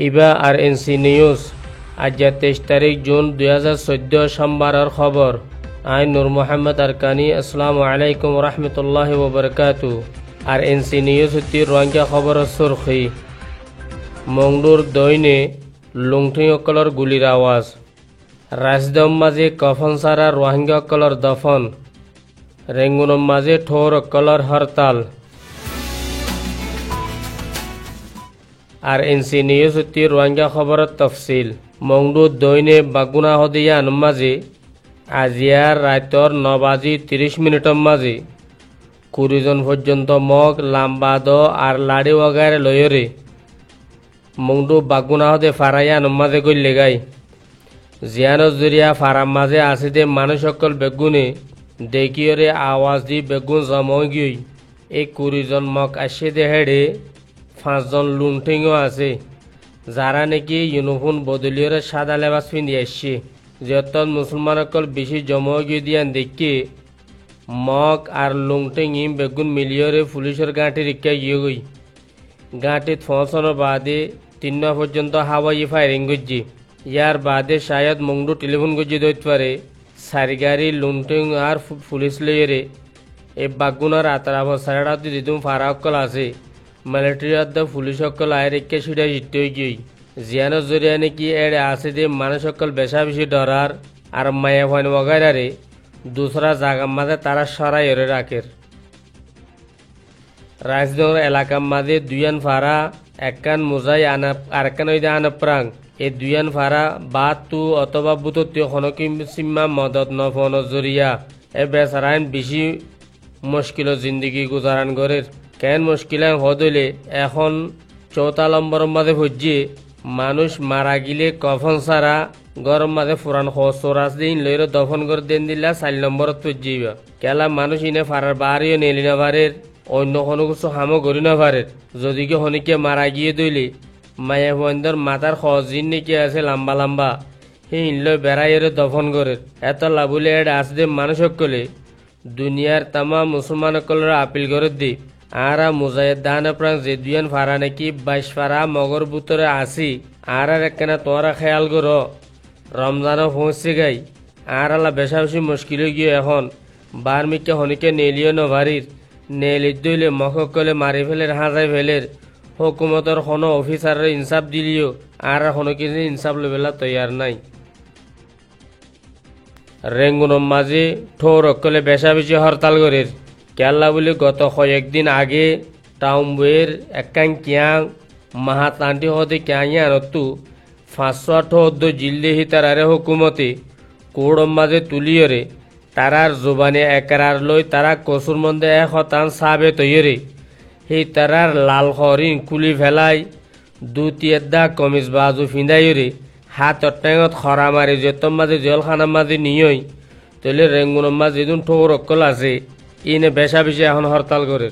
ইবা আর NC news আজ 23 তারিখ June 2014 সোমবারের খবর। আই নূর মোহাম্মদ আরকানি। আসসালামু আলাইকুম রহমতুল্লাহি ওয়া বারাকাতু। আর এনসি নিউজ হতে রোহিঙ্গা খবরের সুরখি। মংডুর দৈনে লুংঠিং অকলর গুলির আওয়াজ। রাজদম মাঝে কফন সারা রোহিঙ্গা অকলর দফন। রেঙ্গুনম মাঝে ঠোর অকলর হরতাল। আর এনসি নিউজ হতে রোহিঙ্গা খবরের তফসিল। মংডুর দৈনে বাগুনা হদিয়ান মাঝে আজিয়ার রাতর 9:30 মাঝে 20 জন পর্যন্ত মগ লাম্বাদ আর লাড়ি ওগারে লয়রে মংডু বাগুনা হদে ফারাইয়ান মাঝে গল্লে গাই জিয়ানো জরিয়া ফারাম মাঝে আসিদে মানুষ সকল বেগুনে দেখিয়রে আওয়াজ দি বেগুন জমা গিয়ে এই 20 জন মগ আসে দে হেডে 5 জন লুণ্ঠিংও আছে যারা নাকি ইউনিফর্ম বদলিয়রে সাদা লেবাস পিন্ধি আসছে যত মুসলমান সকল বেশি জমা গিয়ে দিয়ান দেখি মগ আর লুংটিং ইম বেগুন মিলিয়রে পুলিশের গাঁটি রিক্কা গিয়ে গই গাঁটিত পৌঁছানোর বাদে 3 পর্যন্ত হাওয়াই ফায়ারিং করছি। ইয়ার বাদে শায়দ মংডু টেলিফোন করছি দৈত পারে সারিগারি লুংটিং আর পুলিশ লইরে এই বাগুনার আতরাব সারা দিদুম ফারা সকল আছে মিলিটারি আদা পুলিশ সকল আয় রেখে সিটা জিততে গিয়ে জিয়ানোর জরিয়া নাকি এড়ে আছে যে মানুষ সকল বেশা বেশি ডরার আর মায়া ফাইন বগাইরারে দুসরা জায়গার মাঝে তারা সরাই এরে রাখের। রাজনগর এলাকার মাঝে দুইয়ান ফারা একান মুজাই আরেকান ওই আনপ্রাং এই দুইয়ান ফারা বা তু অথবা বুততীয় খনকিম সিম্মা মদত নফন জরিয়া এ বেচারাইন বেশি মুশকিল জিন্দগি গুজারান গরের কেন মুশকিলান হদলে এখন 4 নম্বরের মাঝে ভজিয়ে মানুষ মারা গিলে কফন সারা গরম মাঝে ফুরান সরাস দিন লইর দফন করে দেন দিলা 4 নম্বরত পজিবা কেলা মানুষ ইনে ফারার বাড়িও নেলি না পারের অন্য কোনো কিছু হামো করি না পারের যদি কি হনিকে মারা গিয়ে দইলে মায়া বন্ধর মাথার খজিন নাকি আছে লম্বা লম্বা হে ইনলো বেড়াইয়ের দফন করে এত লাভুলে এড আসদে মানুষ সকলে দুনিয়ার তামা মুসলমান সকলের আপিল করে দি আর মুজাহিদ দান প্রাং যে দুইয়ান ফারা নাকি 22 ফারা মগর বুতরে আসি আর একখানা তোরা খেয়াল করো রমজানও পৌঁছে গাই আর আল্লাহ বেশা বেশি মুশকিল গিয়ে এখন বার্মিকে হনিকে নেলিও নভারির নেলিত দইলে মকলে মারি ফেলের হাজাই ফেলের হুকুমতর কোনো অফিসারের ইনসাফ দিলিও আর কোনো কিছু ইনসাফ লেবেলা তৈয়ার নাই। রেঙ্গুনম মাঝে ঠোর অকলে বেশা বেশি হরতাল করের কেল্লা বলে গত কয়েকদিন আগে টাউন বইয়ের একাং কিয়াং মাহাতান্টি হতে কিয়াঙে আনতু 508 জিল্লি তারারে হুকুমতে কোড়ম মাঝে তুলিয়রে তারার জোবানে একরার লই তারা কসুর মধ্যে 1 সাবে তৈরে সেই তারার লাল হরিণ কুলি ফেলাই 2-3 কমিজ বাজু ফিন্দাইরে হাত অট্টাঙত খরা মারি যতম মাঝে জলখানা মাঝে নিয়ই তলে রেঙ্গুনম মাঝে যেদিন ঠোর অকল আছে ইনে বেশা বেশি এখন হরতাল করে।